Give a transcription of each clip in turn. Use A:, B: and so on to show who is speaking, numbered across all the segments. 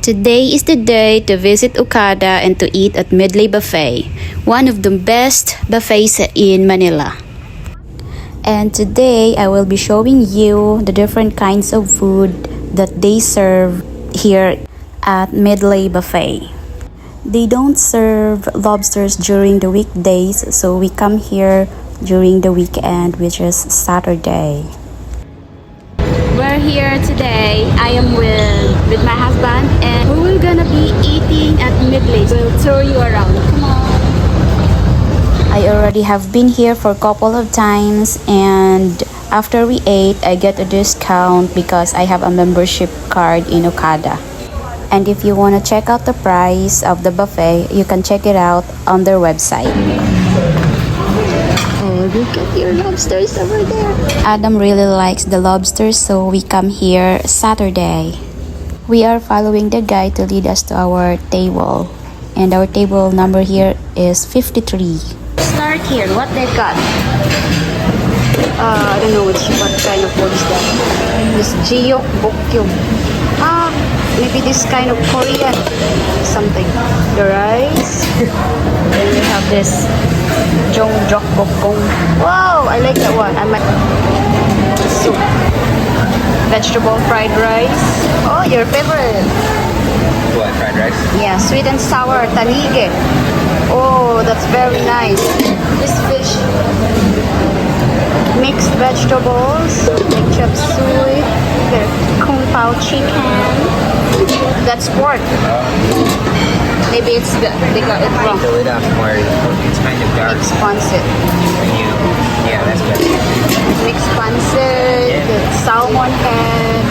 A: Today is the day to visit OKADA and to eat at Medley Buffet, one of the best buffets in Manila. And today I will be showing you the different kinds of food that they serve here at Medley Buffet. They don't serve lobsters during the weekdays, so we come here during the weekend, which is Saturday. We're here today. I am with my husband and we're gonna be eating at Medley. We'll tour you around. Come on. I already have been here for a couple of times, and after we ate, I get a discount because I have a membership card in OKADA. And if you want to check out the price of the buffet, you can check it out on their website. Oh, look at your lobsters over there. Adam really likes the lobsters, so we come here Saturday. We are following the guide to lead us to our table. And our table number here is 53. Start here. What they've got? I don't know what kind of food is that. This jiyok bokyum. Maybe this kind of Korean something. The rice. Then we have this jongjok bokong. Wow, I like that one. I like soup. Vegetable fried rice. Oh, your favorite.
B: What, fried rice?
A: Yeah, sweet and sour tanige. Oh, that's very nice. This fish. Mixed vegetables, like chop suey, the kung pao chicken. That's pork. Maybe it's good. They got it wrong.
B: Fill it up more. It's kind of dark.
A: Mixed pancit.
B: Yeah, that's better.
A: Mixed pancit, the salmon head.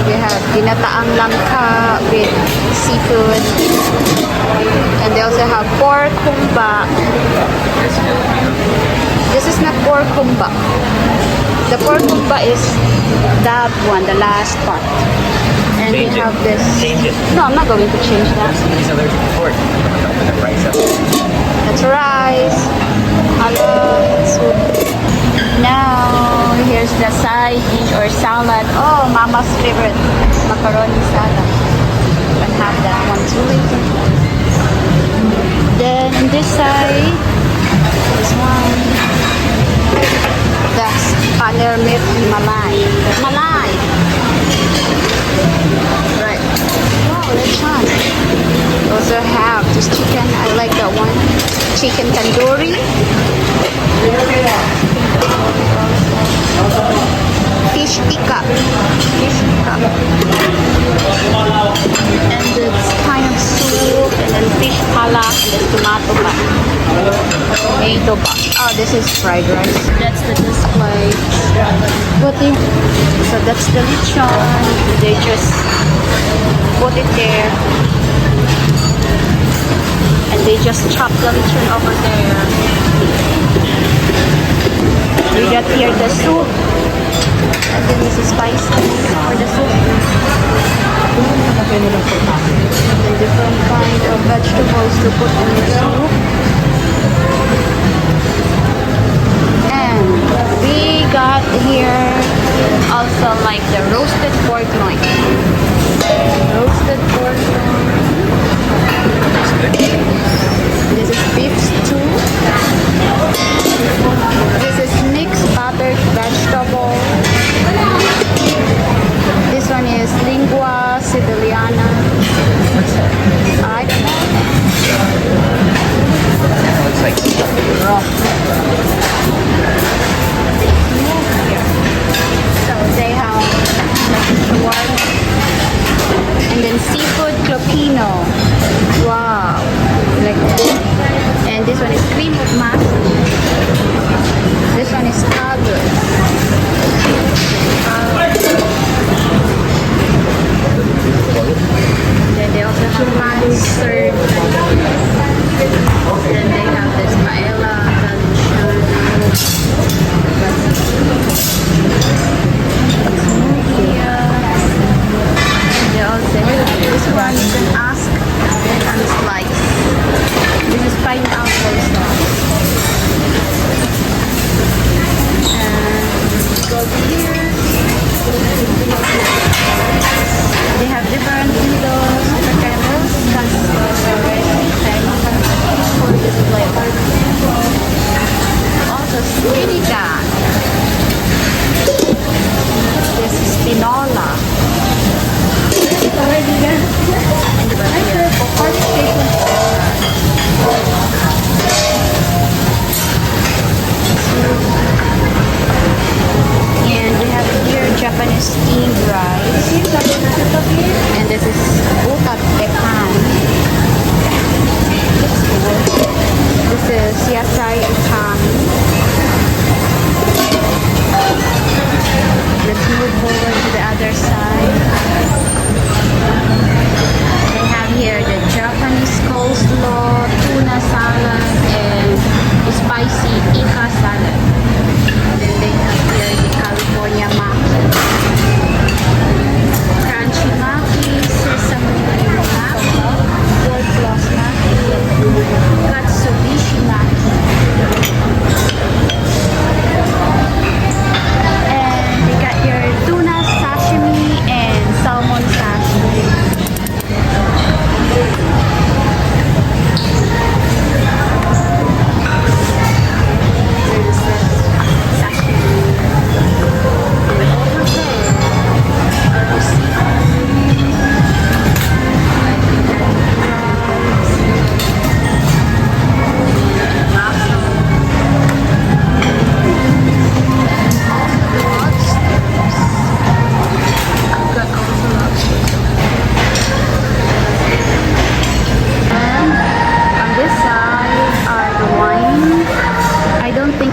A: We have ginataang langka with seafood. And they also have pork humba. This is not pork humba. The pork humba is that one, the last part. And
B: Change
A: we have
B: it.
A: this.
B: Change it.
A: No, I'm not going to change that.
B: These other pork. Open the rice up.
A: That's rice. Soup. Now, here's the side dish or salad. Oh, Mama's favorite, macaroni salad. You can have that one too later. Then on this side, this one. That's paneer meat malay. Malay. Right. Wow, that's fun. Also have this chicken. I like that one. Chicken tandoori. Fish tikka. Fish tikka. And it's kind of soup, and then fish palak, and then tomato ba. Tomato ba. Oh, this is fried rice. That's the display. So that's the lechon. They just put it there. And they just chop the lechon over there. We got here the soup. And then this is spicy for the soup. And different kind of vegetables to put in the soup. And we got here also like the roasted pork loin. Roasted pork loin. This is beef stew. This is mixed buttered vegetable. This one is lingua siciliana. I don't know.
B: That looks like
A: Raw. So they have shawarma. And then seafood clopino. Wow.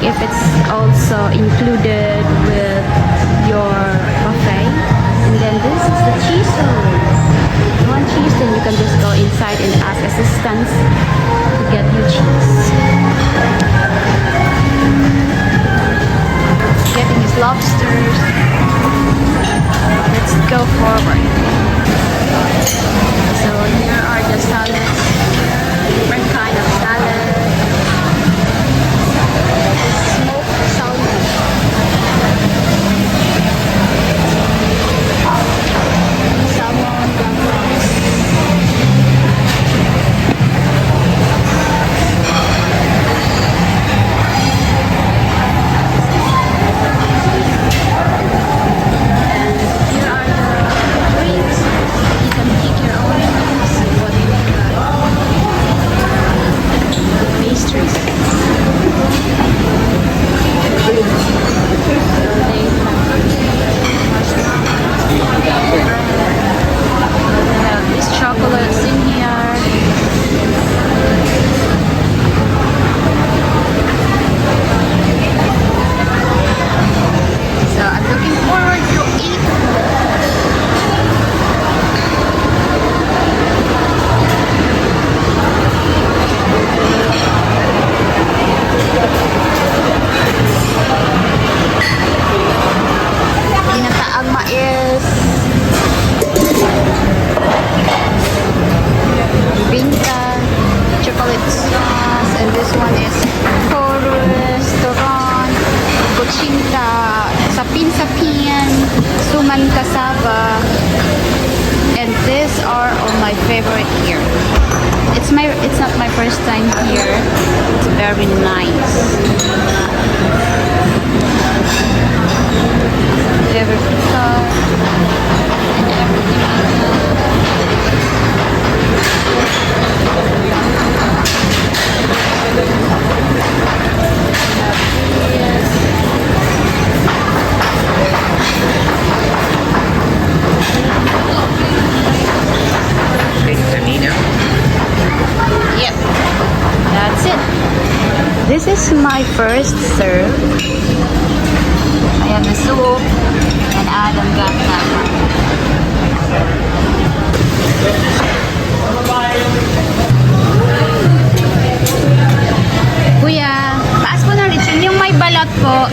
A: if it's also included with your buffet. And then this is the cheese roll. If you want cheese, then you can just go inside and ask assistants to get you cheese. Getting his lobsters. Let's go forward. So here are the salads, different kind of salad. Smoked salmon. Salmon, gambas. And these are all my favorite here. It's not my first time here. It's very nice. Everything and everything. Yep, that's it. This is my first serve. I have the soup and Adam got that one. Kuya, taas po ng lechon yung may balat po.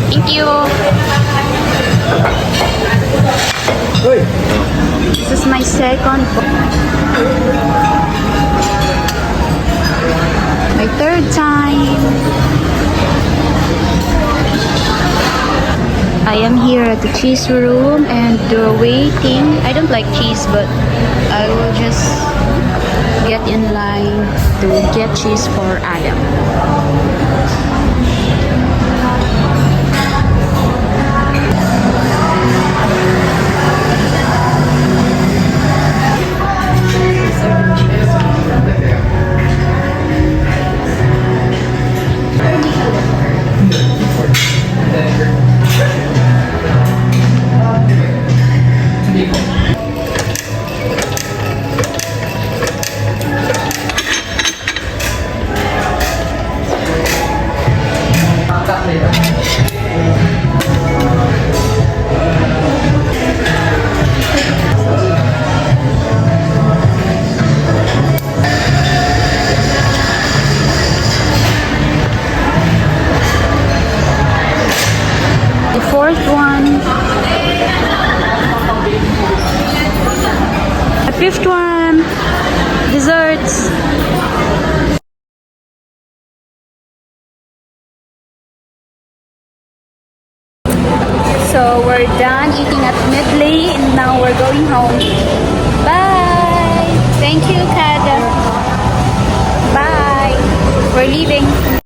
A: Thank you. This is my second book. My third time. I am here at the cheese room and waiting. I don't like cheese, but I will just get in line to get cheese for Adam. Fourth one. A fifth one. Desserts. So we're done eating at Medley and now we're going home. Bye. Thank you, OKADA. Bye. We're leaving.